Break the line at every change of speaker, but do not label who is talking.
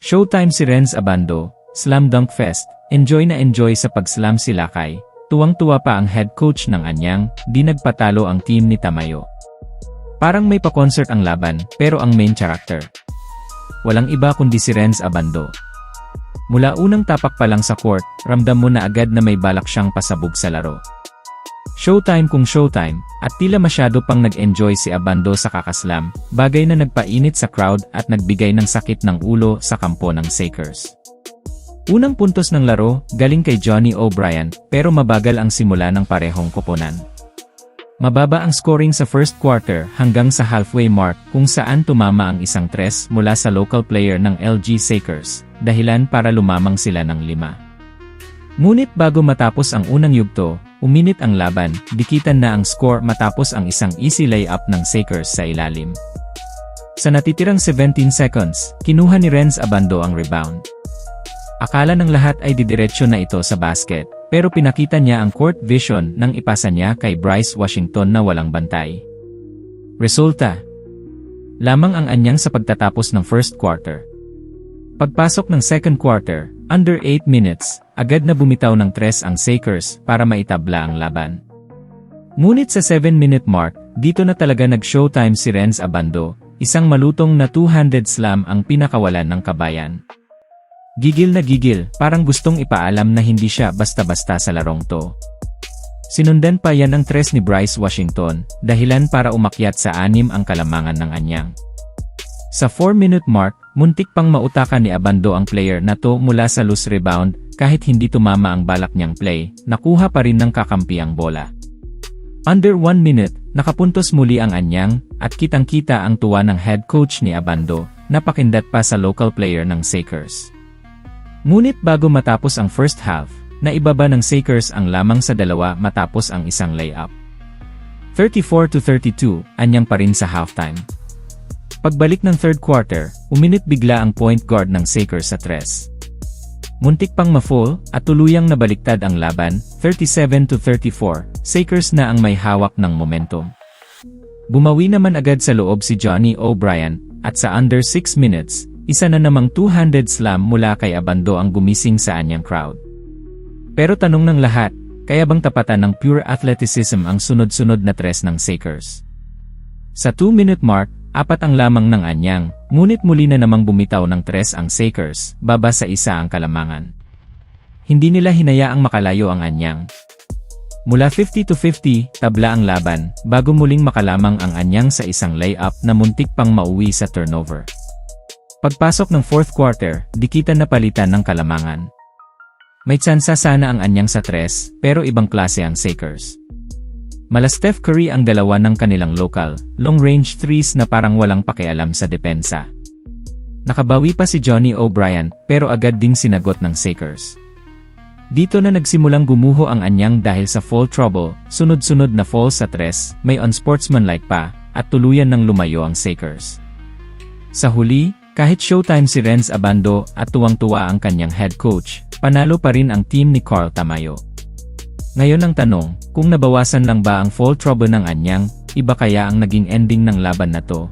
Showtime si Renz Abando, Slam Dunk Fest, enjoy na enjoy sa pag-slam si Lakay. Tuwang-tuwa pa ang head coach ng Anyang, di nagpatalo ang team ni Tamayo. Parang may pa-concert ang laban, pero ang main character. Walang iba kundi si Renz Abando. Mula unang tapak pa lang sa court, ramdam mo na agad na may balak siyang pasabog sa laro. Showtime kung showtime, at tila masyado pang nag-enjoy si Abando sa kakaslam, bagay na nagpainit sa crowd at nagbigay ng sakit ng ulo sa kampo ng Sakers. Unang puntos ng laro, galing kay Johnny O'Brien, pero mabagal ang simula ng parehong koponan. Mababa ang scoring sa first quarter hanggang sa halfway mark kung saan tumama ang isang tres mula sa local player ng LG Sakers, dahilan para lumamang sila ng 5. Ngunit bago matapos ang unang yugto, uminit ang laban, dikitan na ang score matapos ang isang easy layup ng Sakers sa ilalim. Sa natitirang 17 seconds, kinuha ni Renz Abando ang rebound. Akala ng lahat ay didiretso na ito sa basket, pero pinakita niya ang court vision nang ipasa niya kay Bryce Washington na walang bantay. Resulta: lamang ang Anyang sa pagtatapos ng first quarter. Pagpasok ng second quarter, under 8 minutes, agad na bumitaw ng tres ang Sakers para maitabla ang laban. Ngunit sa 7-minute mark, dito na talaga nag-showtime si Renz Abando, isang malutong na two-handed slam ang pinakawalan ng kabayan. Gigil na gigil, parang gustong ipaalam na hindi siya basta-basta sa larong to. Sinundan pa yan ang tres ni Bryce Washington, dahilan para umakyat sa 6 ang kalamangan ng Anyang. Sa 4-minute mark, muntik pang mautakan ni Abando ang player na to mula sa loose rebound, kahit hindi tumama ang balak niyang play, nakuha pa rin ng kakampi ang bola. Under 1 minute, nakapuntos muli ang Anyang, at kitang-kita ang tuwa ng head coach ni Abando, napakindat pa sa local player ng Sakers. Ngunit bago matapos ang first half, naibaba ng Sakers ang lamang sa 2 matapos ang isang layup. 34-32, Anyang pa rin sa halftime. Pagbalik ng third quarter, uminit bigla ang point guard ng Sakers sa tres. Muntik pang ma-foul, at tuluyang nabaliktad ang laban, 37-34, Sakers na ang may hawak ng momentum. Bumawi naman agad sa loob si Johnny O'Brien, at sa under 6 minutes, isa na namang two-handed slam mula kay Abando ang gumising sa Anyang crowd. Pero tanong ng lahat, kaya bang tapatan ng pure athleticism ang sunod-sunod na tres ng Sakers? Sa 2-minute mark, 4 ang lamang ng Anyang, ngunit muli na namang bumitaw ng tres ang Sakers, baba sa 1 ang kalamangan. Hindi nila hinayaang makalayo ang Anyang. Mula 50-50, tabla ang laban, bago muling makalamang ang Anyang sa isang layup na muntik pang mauwi sa turnover. Pagpasok ng fourth quarter, dikitan na palitan ng kalamangan. May tsansa sana ang Anyang sa tres, pero ibang klase ang Sakers. Mala Steph Curry ang 2 ng kanilang local, long-range threes na parang walang pakialam sa depensa. Nakabawi pa si Johnny O'Brien, pero agad ding sinagot ng Sakers. Dito na nagsimulang gumuho ang Anyang dahil sa foul trouble, sunod-sunod na falls sa tres, may unsportsmanlike pa, at tuluyan ng lumayo ang Sakers. Sa huli, kahit showtime si Renz Abando at tuwang-tuwa ang kanyang head coach, panalo pa rin ang team ni Carl Tamayo. Ngayon ang tanong, kung nabawasan lang ba ang foul trouble ng Anyang, iba kaya ang naging ending ng laban na to?